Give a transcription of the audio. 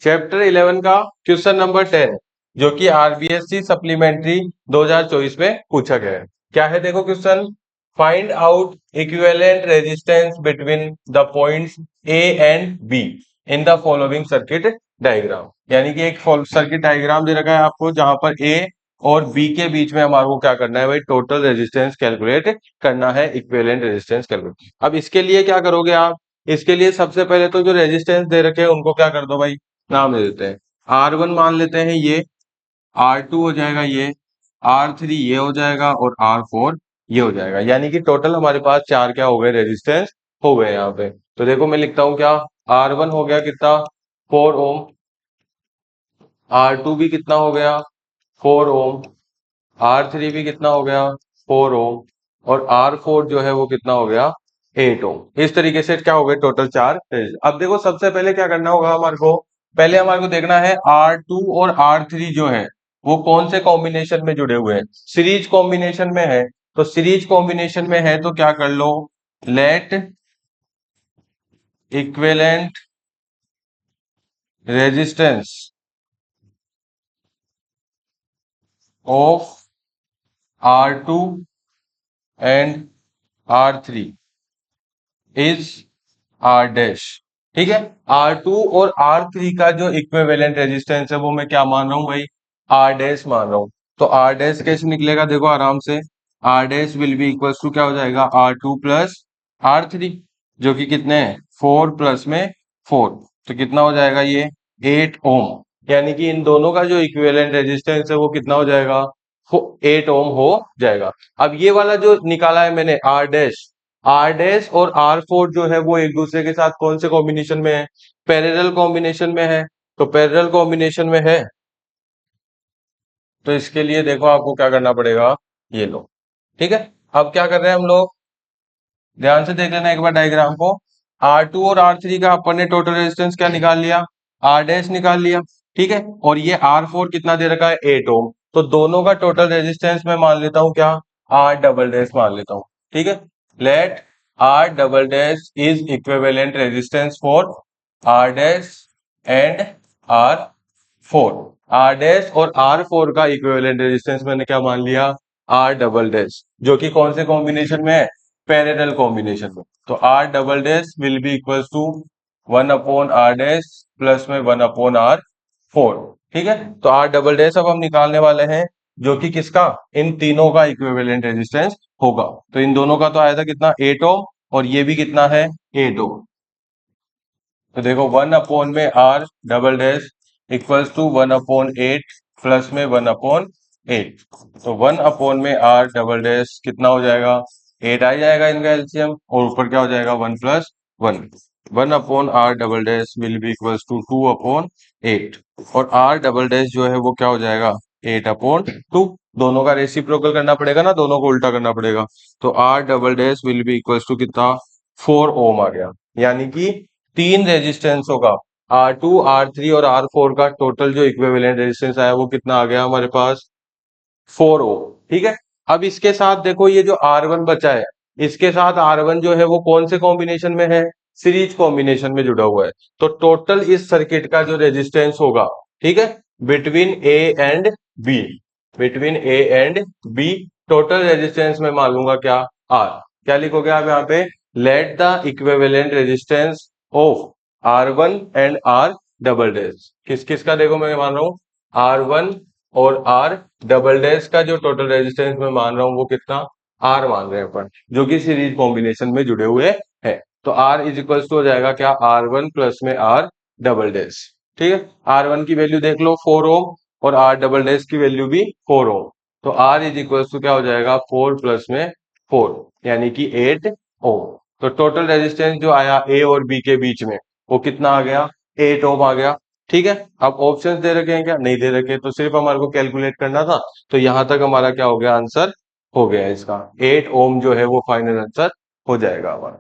Chapter 11 का question number 10 जो कि आरबीएससी सप्लीमेंट्री 2024 में पूछा गया है। क्या है देखो question, find out equivalent resistance between the points A and be in the following circuit diagram. यानी कि एक सर्किट डायग्राम दे रखा है आपको जहां पर ए और बी के बीच में हमारे को क्या करना है भाई, टोटल रेजिस्टेंस कैलकुलेट करना है, इक्विवेलेंट रेजिस्टेंस कैलकुलेट। अब इसके लिए क्या करोगे आप, इसके लिए सबसे पहले तो जो रेजिस्टेंस दे रखे हैं उनको क्या कर दो भाई, नाम दे देते हैं। R1 मान लेते हैं, ये R2 हो जाएगा, ये R3 ये हो जाएगा और R4 ये हो जाएगा। यानी कि टोटल हमारे पास चार क्या हो गए, रेजिस्टेंस हो गए यहाँ पे। तो देखो मैं लिखता हूँ क्या, R1 हो गया कितना 4 ओम, R2 भी कितना हो गया 4 ओम, R3 भी कितना हो गया 4 ओम और R4 जो है वो कितना हो गया 8 ओम। इस तरीके से क्या हो गए टोटल चार। अब देखो सबसे पहले क्या करना होगा हमारे को, पहले हमारे को देखना है R2 और R3 जो है वो कौन से कॉम्बिनेशन में जुड़े हुए हैं। सीरीज कॉम्बिनेशन में है, तो सीरीज कॉम्बिनेशन में है तो क्या कर लो, let equivalent resistance of R2 and R3 is R dash. ठीक है, R2 और R3 का जो इक्विवेलेंट रेजिस्टेंस है वो मैं क्या मान रहा हूं भाई, R डैश मान रहा हूं। तो R डैश कैसे निकलेगा देखो आराम से, R dash will be equal to क्या हो जाएगा R2 प्लस R3 जो कि कितने हैं 4 प्लस में 4, तो कितना हो जाएगा ये 8 ओम। यानी कि इन दोनों का जो इक्विवेलेंट रेजिस्टेंस है वो कितना हो जाएगा 8 ओम हो जाएगा। अब ये वाला जो निकाला है मैंने आर डैश और R4 जो है वो एक दूसरे के साथ कौन से कॉम्बिनेशन में है, पैरेलल कॉम्बिनेशन में है। तो पैरेलल कॉम्बिनेशन में है तो इसके लिए देखो आपको क्या करना पड़ेगा, ये लो। ठीक है, अब क्या कर रहे हैं हम लोग, ध्यान से देख लेना एक बार डायग्राम को। R2 और R3 का अपन ने टोटल रेजिस्टेंस क्या निकाल लिया, R डैश निकाल लिया। ठीक है, और ये R4 कितना दे रखा है 8 ओम। तो दोनों का टोटल रेजिस्टेंस मैं मान लेता हूं क्या, R डबल डैश मान लेता हूं। ठीक है, let R double dash is equivalent resistance for R dash and R4। R dash और R4 का इक्विवेलेंट रेजिस्टेंस मैंने क्या मान लिया, R डबल डैश, जो कि कौन से कॉम्बिनेशन में है, पैरेलल कॉम्बिनेशन में। तो R double dash will be equal to 1 upon R dash plus में 1 अपॉन R4। ठीक है, तो R डबल डैश अब हम निकालने वाले हैं जो कि किसका, इन तीनों का इक्विवेलेंट रेजिस्टेंस होगा। तो इन दोनों का तो आया था कितना 8 ओम और ये भी कितना है 8 ओम। तो देखो 1 अपॉन में R double dash equals to 1 upon 8 plus में 1 अपॉन 8। तो 1 अपॉन में R डबल डैश कितना हो जाएगा 8 आ जाएगा इनका एलसीएम, और ऊपर क्या हो जाएगा 1 plus 1। 1 upon R double dash will be equals to 2 upon 8 और R डबल डैश जो है वो क्या हो जाएगा 8 अपॉन 2। दोनों का रेसिप्रोकल करना पड़ेगा ना, दोनों को उल्टा करना पड़ेगा। तो R double dash will be equals to कितना 4 ओम आ गया। यानी कि तीन रेजिस्टेंस होगा R2 R3 और R4 का टोटल जो इक्विवेलेंट रेजिस्टेंस आया वो कितना आ गया हमारे पास 4 ओम। ठीक है, अब इसके साथ देखो ये जो R1 बचा है, इसके साथ R1 जो है वो कौन से कॉम्बिनेशन में है, सीरीज कॉम्बिनेशन में जुड़ा हुआ है। तो टोटल इस सर्किट का जो रेजिस्टेंस होगा, ठीक है, between A and B, between A and B total resistance में मान लूंगा क्या R। क्या लिखोगे आप यहाँ पे, let the equivalent resistance of R1 and R double dash. किस किस का देखो मैं मान रहा हूँ R1 और R डबल डैश का जो टोटल रेजिस्टेंस मैं मान रहा हूँ वो कितना R मान रहे हैं अपन, जो कि सीरीज कॉम्बिनेशन में जुड़े हुए हैं। तो R इज इक्वल टू हो जाएगा क्या R1 प्लस में R डबल डैश। ठीक है, R1 की वैल्यू देख लो 4 ओम और R डबल डैश की वैल्यू भी 4 ओम। तो R इज इक्वल टू क्या हो जाएगा 4 प्लस में 4 यानी कि 8 ओम। तो टोटल रेजिस्टेंस जो आया ए और बी के बीच में वो कितना आ गया 8 ओम आ गया। ठीक है, अब ऑप्शंस दे रखे हैं क्या, नहीं दे रखे, तो सिर्फ हमारे को कैलकुलेट करना था। तो यहां तक हमारा क्या हो गया, आंसर हो गया इसका 8 ओम जो है वो फाइनल आंसर हो जाएगा हमारा।